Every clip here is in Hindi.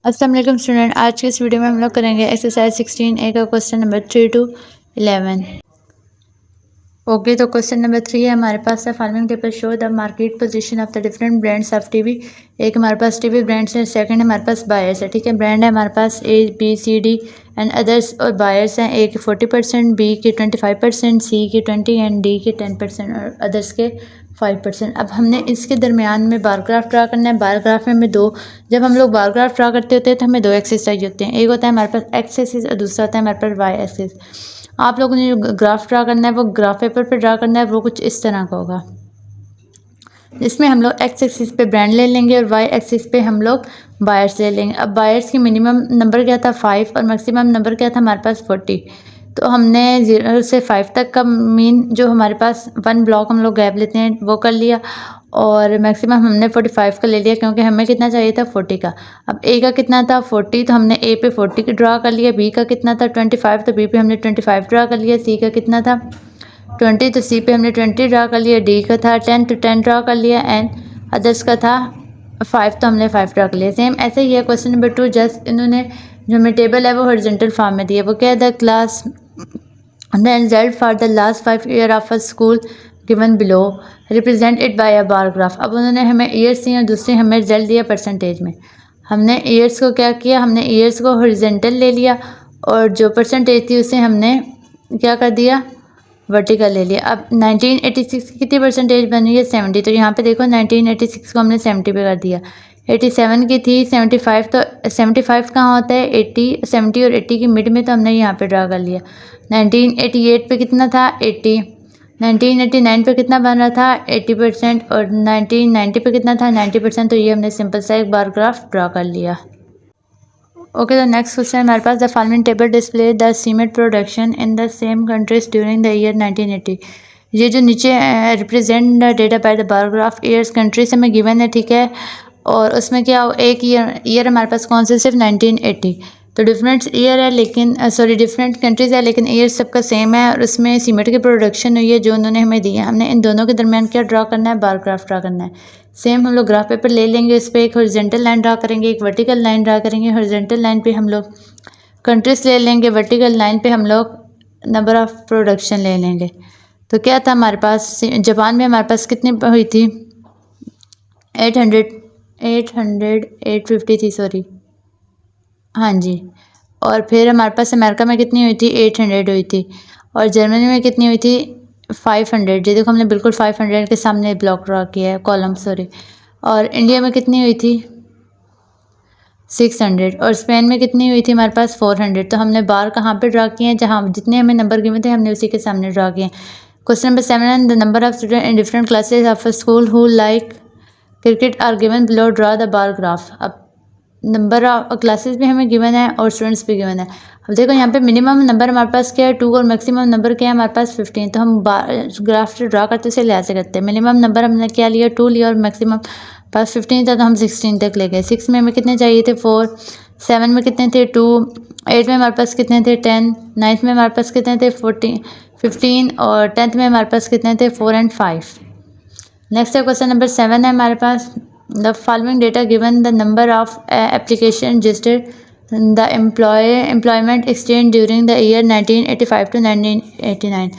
अस्सलाम वालेकुम स्टूडेंट। आज के इस वीडियो में हम लोग करेंगे एक्सरसाइज 16A का क्वेश्चन नंबर 3 to 11। ओके, तो क्वेश्चन नंबर 3 है हमारे पास है following table show the market position of the different brands of TV. एक हमारे पास टीवी ब्रांड्स है, सेकंड हमारे पास बायर्स है। ठीक है, ब्रांड है हमारे पास A B C D and others, और बायर्स हैं A के 40%, B के 25%, C के 20 एंड D के 10% और अदर्स के 5%। अब हमने इसके दरमियान में बार ग्राफ ड्रा करना है। बार ग्राफ में हमें जब हम लोग बार ग्राफ ड्रा करते होते हैं तो हमें दो एक्सिस चाहिए होते हैं। एक होता है हमारे पास एक्स एक्सिस और दूसरा होता है हमारे पास वाई एक्सिस। आप लोगों ने जो ग्राफ ड्रा करना है वो ग्राफ पेपर पे ड्रा करना है, वो कुछ इस तरह का होगा। इसमें हम लोग एक्स एक्सिस पे ब्रांड ले लेंगे और वाई एक्सिस पे हम लोग बायर्स ले लेंगे। अब बायर्स की मिनिमम नंबर क्या था 5 और मैक्सिमम नंबर क्या था हमारे पास 40। तो हमने 0 से 5 तक का मीन जो हमारे पास 1 ब्लॉक हम लोग गैप लेते हैं वो कर लिया, और मैक्सिमम हमने 45 का ले लिया क्योंकि हमें कितना चाहिए था 40 का। अब ए का कितना था 40, तो हमने ए पे 40 की ड्रा कर लिया। बी का कितना था 25, तो बी पे हमने 25 ड्रा कर लिया। सी का कितना था 20, तो सी पे हमने 20 ड्रा कर लिया। डी का था 10, तो 10 ड्रा कर लिया। एंड अदर्स का था 5, तो हमने 5 ड्रा कर लिया। सेम ऐसे ही है क्वेश्चन नंबर 2। जस्ट इन्होंने जो हमें टेबल है वो हॉरिजॉन्टल फॉर्म में दिया। वो क्या है, the class the result for the last 5 year of a school given below represent it by a bar graph। अब उन्होंने हमें ईयर्स दिए और दूसरे हमें रिजल्ट दिया परसेंटेज में। हमने ईयर्स को क्या किया, हमने ईयर्स को हॉरिजॉन्टल ले लिया और जो परसेंटेज थी उसे हमने क्या कर दिया वर्टिकल ले लिया। अब 1986 की कितनी परसेंटेज बनी है 70, तो यहाँ पे देखो 1986 को हमने 70 पे कर दिया। 87 की थी 75, तो 75 कहाँ होता है 80, 70 और 80 की मिड में, तो हमने यहाँ पे ड्रा कर लिया। 1988 पे कितना था 80, 1989 पे कितना बन रहा था 80% और 1990 पे कितना था 90%। तो ये हमने सिंपल सा एक बार ग्राफ ड्रा कर लिया। ओके, तो नेक्स्ट क्वेश्चन हमारे पास the following table display the cement production in the same countries during the year 1980। ये जो नीचे represent the data by the bar graph years countries हमें गिवन है। ठीक है, और उसमें क्या एक ईयर हमारे पास कौन से सिर्फ 1980। तो डिफरेंट ईयर है लेकिन डिफरेंट कंट्रीज़ है लेकिन ईयर सबका सेम है, और उसमें सीमेंट की प्रोडक्शन हुई है जो उन्होंने हमें दी है। हमने इन दोनों के दरमियान क्या ड्रा करना है, बार ग्राफ ड्रा करना है। सेम हम लोग ग्राफ पेपर ले लेंगे, उस पर एक हॉरिजॉन्टल लाइन ड्रा करेंगे, एक वर्टिकल लाइन ड्रा करेंगे। हॉरिजॉन्टल लाइन पे हम लोग कंट्रीज ले लेंगे, वर्टिकल लाइन पे हम लोग नंबर ऑफ़ प्रोडक्शन ले लेंगे। तो क्या था हमारे पास जापान में हमारे पास कितनी हुई थी 850 थी, सॉरी, हाँ जी। और फिर हमारे पास अमेरिका में कितनी हुई थी 800 हुई थी, और जर्मनी में कितनी हुई थी 500। ये देखो हमने बिल्कुल 500 के सामने ब्लॉक ड्रा किया है, कॉलम सॉरी। और इंडिया में कितनी हुई थी 600, और स्पेन में कितनी हुई थी हमारे पास 400। तो हमने बार कहाँ पे ड्रा किए हैं, जहाँ जितने हमें नंबर गिवे थे हमने उसी के सामने ड्रा किए हैं। Question number 7 the number of student in different classes of a school who like cricket are given below draw the bar graph. अब नंबर ऑफ क्लासेस भी हमें गिवन है और स्टूडेंट्स भी गिवन है। अब देखो यहाँ पे मिनिमम नंबर हमारे पास क्या है 2 और मैक्सिमम नंबर क्या है हमारे पास 15। तो हम ग्राफ ड्रा करते उसे लिहाज से करते हैं। मिनिमम नंबर हमने क्या लिया 2 लिया और मैक्सिमम पास 15 था, तो हम 16 तक ले गए। 6 में हमें कितने चाहिए थे 4, 7 में कितने थे 2, 8 में हमारे पास कितने थे 10, 9th में हमारे पास कितने थे 15 और 10th में हमारे पास कितने थे 4 और 5। नेक्स्ट है क्वेश्चन नंबर 7 है हमारे पास the following data given the number of application registered the employment exchange during the year 1985 to 1989।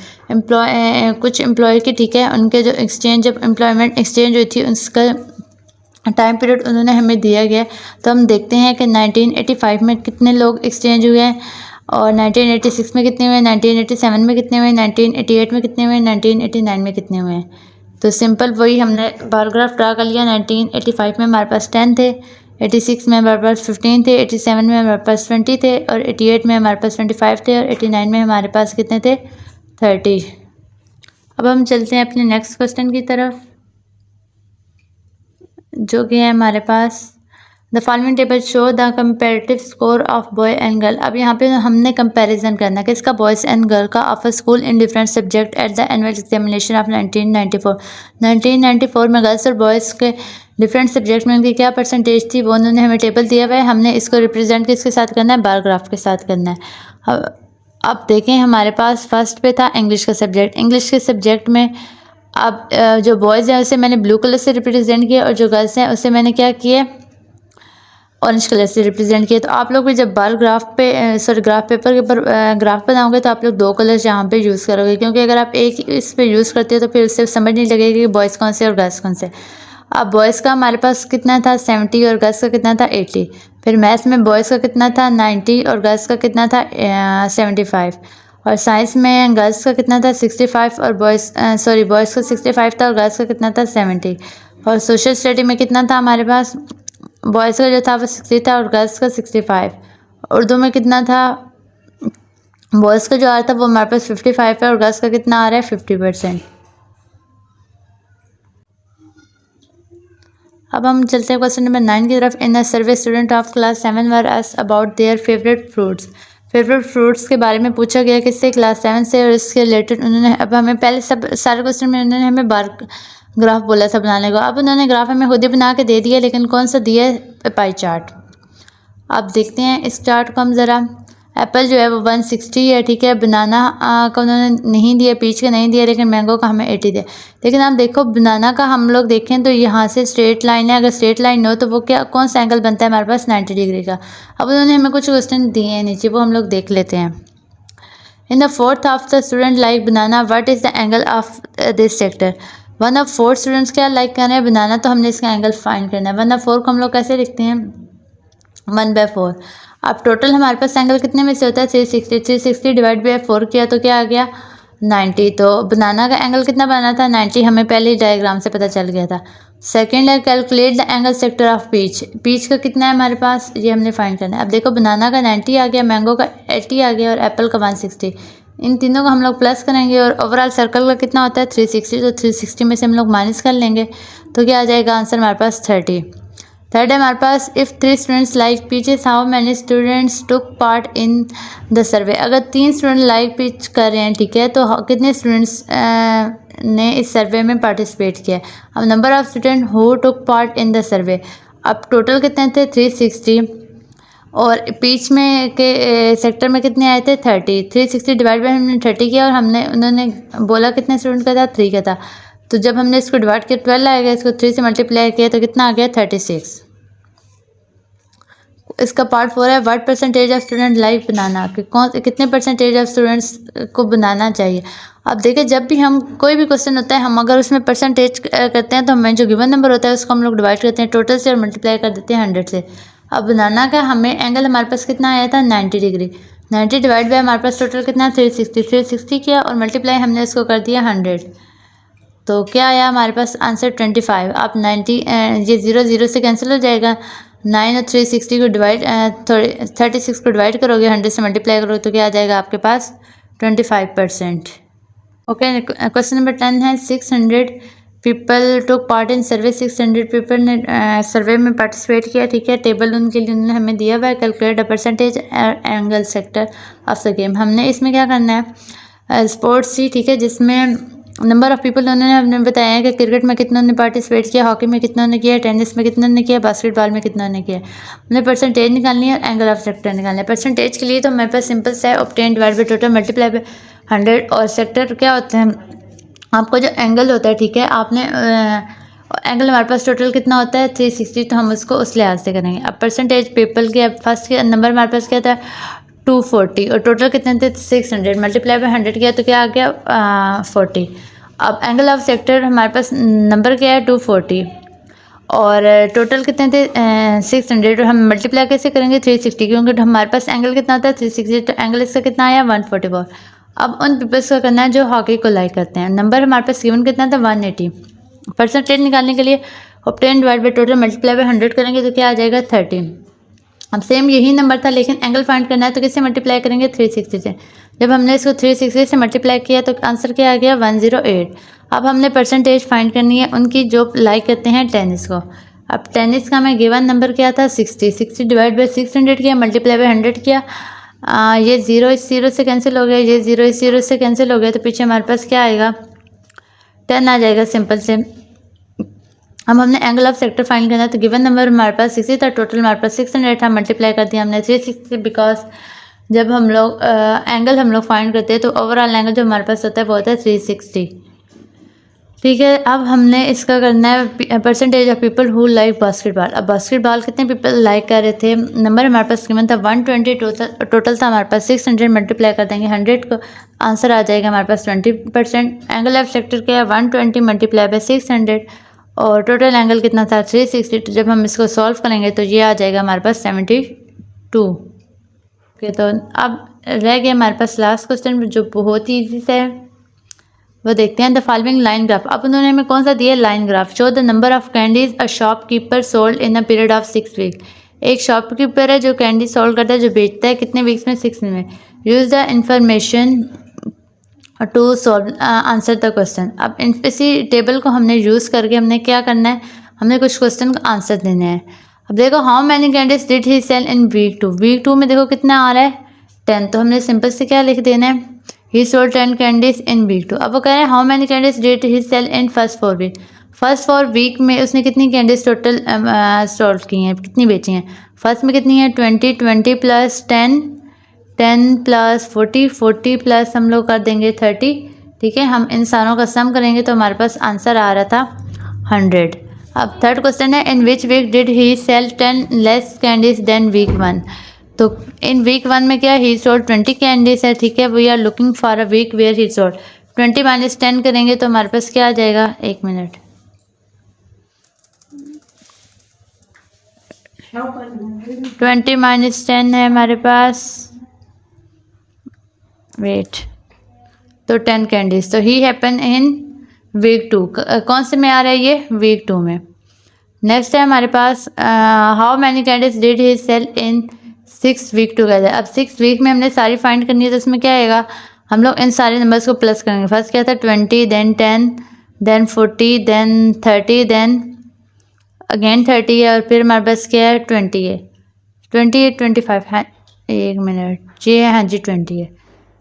कुछ एम्प्लॉय की, ठीक है, उनके जो एक्सचेंज जब एम्प्लॉयमेंट एक्सचेंज हुई थी उसका टाइम पीरियड उन्होंने हमें दिया गया। तो हम देखते हैं कि 1985 में कितने लोग एक्सचेंज हुए हैं, और 1986 में कितने हुए, 1987 में कितने हुए, 1988 में कितने हुए, 1989 में कितने हुए हैं। तो सिंपल वही हमने बार ग्राफ ड्रा कर लिया। 1985 में हमारे पास 10 थे, 86 में हमारे पास 15 थे, 87 में हमारे पास 20 थे, और 88 में हमारे पास 25 थे, और 89 में हमारे पास कितने थे 30। अब हम चलते हैं अपने नेक्स्ट क्वेश्चन की तरफ, जो कि है हमारे पास the following table show the comparative score of boy and girl. अब यहाँ पे हमने कंपैरिजन करना कि इसका बॉयज़ एंड गर्ल का of a school in different subject at the annual examination of 1994 में गर्ल्स और बॉयज़ के डिफरेंट सब्जेक्ट में उनकी क्या परसेंटेज थी वो उन्होंने हमें टेबल दिया हुआ है। हमने इसको रिप्रेजेंट किसके साथ करना है, बार ग्राफ के साथ करना है। अब देखें हमारे पास फर्स्ट पे था इंग्लिश का सब्जेक्ट। इंग्लिश के सब्जेक्ट में अब जो बॉयज़ हैं उसे मैंने ब्लू कलर से रिप्रेजेंट किया और जो गर्ल्स हैं उसे मैंने क्या किया ऑरेंज कलर से रिप्रेजेंट किया। तो आप लोग भी जब बार ग्राफ पेपर के ऊपर ग्राफ बनाओगे तो आप लोग 2 कलर्स यहाँ पे यूज़ करोगे, क्योंकि अगर आप एक इस पे यूज़ करते हो तो फिर उससे समझ नहीं लगेगी कि बॉयज़ कौन से और गर्ल्स कौन से। अब बॉयज़ का हमारे पास कितना था 70 और गर्ल्स का कितना था 80। फिर मैथ्स में बॉयज़ का कितना था 90 और गर्ल्स का कितना था 75। और साइंस में गर्ल्स का कितना था 65 और बॉयज़ का 65 था और गर्ल्स का कितना था 70। और सोशल स्टडी में कितना था हमारे पास, बॉयज़ का जो था वो 60 था और गर्ल्स का 65। उर्दू में कितना था, बॉयज़ का जो आ रहा था वो हमारे पास 55 है और गर्ल्स का कितना आ रहा है 50%। अब हम चलते हैं क्वेश्चन नंबर 9 की तरफ। इन the survey student of class 7 were asked about their favourite fruits. Favourite fruits के बारे में पूछा गया किससे, क्लास 7 से, और इसके रिलेटेड उन्होंने, अब हमें पहले सब सारे क्वेश्चन में उन्होंने हमें बार ग्राफ बोला था बनाने को। अब उन्होंने ग्राफ हमें खुद ही बना के दे दिया, लेकिन कौन सा दिया है, पाई चार्ट। अब देखते हैं इस चार्ट को हम ज़रा। एप्पल जो है वो 160 है, ठीक है। बनाना का उन्होंने नहीं दिया, पीच का नहीं दिया, लेकिन मैंगो का हमें 80 दिया। लेकिन आप देखो बनाना का हम लोग देखें तो यहाँ से स्ट्रेट लाइन है, अगर स्ट्रेट लाइन हो तो वो क्या, कौन सा एंगल बनता है हमारे पास 90 डिग्री का। अब उन्होंने हमें कुछ क्वेश्चन दिए हैं नीचे, वो हम लोग देख लेते हैं। In the fourth of the student like banana, what is the angle of this sector. 1 of 4 students क्या लाइक कर रहे हैं बनाना, तो हमने इसका एंगल फाइंड करना है। 1 ऑफ 4 को हम लोग कैसे लिखते हैं, 1/4। अब टोटल हमारे पास एंगल कितने में से होता है 360। 360 डिवाइड बाई 4 किया तो क्या आ गया 90। तो बनाना का एंगल कितना बना था 90, हमें पहले ही डायग्राम से पता चल गया था। सेकेंड है calculate the angle sector of peach. Peach का कितना है हमारे पास, ये हमने फाइंड करना है। अब देखो बनाना का 90 आ गया, मैंगो का 80 आ गया और एप्पल का 160। इन तीनों को हम लोग प्लस करेंगे और ओवरऑल सर्कल का कितना होता है 360। तो 360 में से हम लोग माइनस कर लेंगे तो क्या आ जाएगा आंसर हमारे पास 30। थर्ड है हमारे पास, if 3 students like peaches how many students took part in the survey. अगर 3 स्टूडेंट लाइक पीच कर रहे हैं, ठीक है, तो कितने स्टूडेंट्स ने इस सर्वे में पार्टिसिपेट किया। अब number of student who took part in the सर्वे, अब टोटल कितने थे 360 और पीच में के सेक्टर में कितने आए थे 30। 360 डिवाइड बाई हमने 30 किया और हमने उन्होंने बोला कितने स्टूडेंट का था 3 का था। तो जब हमने इसको डिवाइड किया 12 आएगा, इसको 3 से मल्टीप्लाई किया तो कितना आ गया 36। इसका पार्ट 4 है, what percentage of student like banana, कि कितने परसेंटेज ऑफ स्टूडेंट्स को बनाना चाहिए। अब देखिए जब भी हम कोई भी क्वेश्चन होता है, हम अगर उसमें परसेंटेज करते हैं तो हमें जो गिवन नंबर होता है उसको हम लोग डिवाइड करते हैं टोटल से और मल्टीप्लाई कर देते हैं 100 से। अब बनाना का हमें एंगल हमारे पास कितना आया था 90 डिग्री। 90 डिवाइड बाई हमारे पास टोटल कितना 360 किया और मल्टीप्लाई हमने इसको कर दिया 100। तो क्या आया हमारे पास आंसर 25। आप 90 ये 0 0 से कैंसिल हो जाएगा। 9 और 360 को डिवाइड 36 को डिवाइड करोगे 100 से मल्टीप्लाई करोगे तो क्या आ जाएगा आपके पास 25%। ओके, क्वेश्चन नंबर 10 है 600 पीपल टुक पार्ट इन सर्वे। 600 पीपल ने सर्वे में पार्टिसिपेट किया, ठीक है। टेबल उनके लिए उन्होंने हमें दिया हुआ है, calculate the percentage angle sector of the game. हमने इसमें क्या करना है स्पोर्ट्स सी, ठीक है, जिसमें नंबर ऑफ़ पीपल उन्होंने हमने बताया है कि क्रिकेट में कितनों ने पार्टिसिपेट किया, हॉकी में कितनों ने किया, टेनिस में कितनों ने किया, बास्केटबॉल में कितनों ने किया। हमने परसेंटेज निकालनी है और एंगल ऑफ सेक्टर निकालना है। परसेंटेज के लिए तो हमारे पास सिंपल सा है, obtain divide by total multiply by 100। और सेक्टर क्या होते हैं, आपको जो एंगल होता है, ठीक है, आपने एंगल हमारे पास टोटल कितना होता है 360, तो हम उसको उस लिहाज से करेंगे। अब परसेंटेज पीपल के फर्स्ट के नंबर हमारे पास क्या था 240 और टोटल कितने थे 600, मल्टीप्लाई बाई 100 किया तो क्या आ गया 40। अब एंगल ऑफ सेक्टर हमारे पास नंबर क्या है 240 और टोटल कितने थे 600 और हम मल्टीप्लाई कैसे करेंगे 360, क्योंकि हमारे पास एंगल कितना होता है 360, तो एंगल इसका कितना आया 144। अब उन पीपल्स का करना है जो हॉकी को लाइक करते हैं। नंबर हमारे पास गिवन कितना था 180। परसेंटेज निकालने के लिए obtain divide by total multiply by 100 करेंगे तो क्या आ जाएगा 30। अब सेम यही नंबर था लेकिन एंगल फाइंड करना है तो किससे मल्टीप्लाई करेंगे 360 से। जब हमने इसको 360 से मल्टीप्लाई किया तो आंसर क्या आ गया 108। अब हमने परसेंटेज फाइंड करनी है उनकी जो लाइक करते हैं टेनिस को। अब टेनिस का हमें गिवन नंबर क्या था 60 डिवाइड बाई 600 किया, मल्टीप्लाई बाई 100 किया। ये 0 इस 0 से कैंसिल हो गया, ये 0 इस 0 से कैंसिल हो गया, तो पीछे हमारे पास क्या आएगा 10 आ जाएगा सिंपल से। अब हमने एंगल ऑफ सेक्टर फाइंड करना है तो गिवन नंबर हमारे पास 60 था, टोटल हमारे पास 600 था, मल्टीप्लाई कर दिया हमने 360 बिकॉज जब हम लोग एंगल हम लोग फाइंड करते हैं तो ओवरऑल एंगल जो हमारे पास होता है वो होता है 360। ठीक है, अब हमने इसका करना है percentage of people who like basketball. अब बास्केटबॉल कितने पीपल लाइक कर रहे थे, नंबर हमारे पास गिवन था 120, टोटल था हमारे पास 600, मल्टीप्लाई कर देंगे 100 को, आंसर आ जाएगा हमारे पास 20%। एंगल ऑफ सेक्टर क्या है 120 मल्टीप्लाई बाय 600 और टोटल एंगल कितना था 360। तो जब हम इसको सॉल्व करेंगे तो ये आ जाएगा हमारे पास 72। ओके, तो अब रह गया हमारे पास लास्ट क्वेश्चन जो बहुत ही ईजी से है, वो देखते हैं। द फॉलोइंग लाइन ग्राफ, अब उन्होंने हमें कौन सा दिया line graph. Show the number of candies a shopkeeper sold in a period of 6 week. एक शॉपकीपर है जो कैंडी सोल्ड करता है, जो बेचता है कितने वीक्स में, 6 में। Use the information to solve answer the question. अब इसी टेबल को हमने यूज़ करके हमने क्या करना है, हमने कुछ क्वेश्चन का आंसर देने हैं। अब देखो, how many candies did he sell in week 2। Week 2 में देखो कितना आ रहा है 10, तो हमने सिंपल से क्या लिख देना है, he sold 10 candies in week 2। अब वो कह रहे हैं how many candies did he sell in first 4 week. First 4 week में उसने कितनी कैंडीज टोटल सोल्ड की हैं, कितनी बेची हैं। फर्स्ट में कितनी है 20, 20 प्लस 10, 10 प्लस 40, 40 प्लस हम लोग कर देंगे 30। ठीक है, हम इन सारों का सम करेंगे तो हमारे पास आंसर आ रहा था 100। अब थर्ड क्वेश्चन है, in which week did he sell 10 less candies than week 1। तो इन वीक 1 में क्या ही सोल्ड 20 कैंडीज है। ठीक है, we are looking for a week where he sold 20 minus 10 करेंगे तो हमारे पास क्या आ जाएगा, 1 मिनट, 20 माइनस 10 है हमारे पास, वेट, तो 10 कैंडीज। तो ही हैपन इन वीक 2, कौन से में आ रहा है ये, वीक 2 में। नेक्स्ट है हमारे पास how many candies did he sell in 6 week together. अब 6 वीक में हमने सारी फाइंड करनी है, तो इसमें क्या आएगा, हम लोग इन सारे नंबर्स को प्लस करेंगे। फर्स्ट क्या था 20, then 10, then 40, then 30, then again 30 है और फिर हमारे पास क्या है 20 है, 28, 25 है, 1 मिनट जी, है हाँ जी 20 है।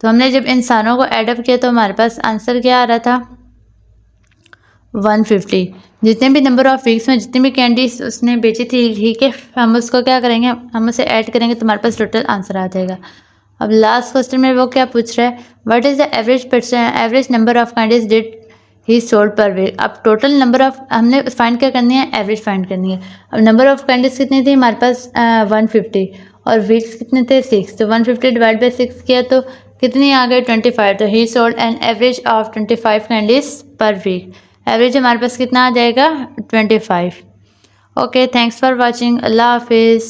तो हमने जब इन सारों को एडअप किया तो हमारे पास आंसर क्या आ रहा था 150। जितने भी नंबर ऑफ वीक्स में जितनी भी कैंडीज उसने बेची थी, ठीक है, हम उसको क्या करेंगे, हम उसे ऐड करेंगे तो हमारे पास टोटल आंसर आ जाएगा। अब लास्ट क्वेश्चन में वो क्या पूछ रहा है, what is the average number of candies did he sold per week. अब टोटल नंबर ऑफ हमने फाइंड क्या करनी है, एवरेज फाइंड करनी है। अब नंबर ऑफ कैंडीज कितनी थी हमारे पास 150 और वीक्स कितने थे 6, तो 150 डिवाइड बाई 6 किया तो कितनी आ गई 25। तो he sold an average of 25 candies per week. Average हमारे पास कितना आ जाएगा 25। ओके, थैंक्स फॉर वॉचिंग, अल्लाह हाफिज़।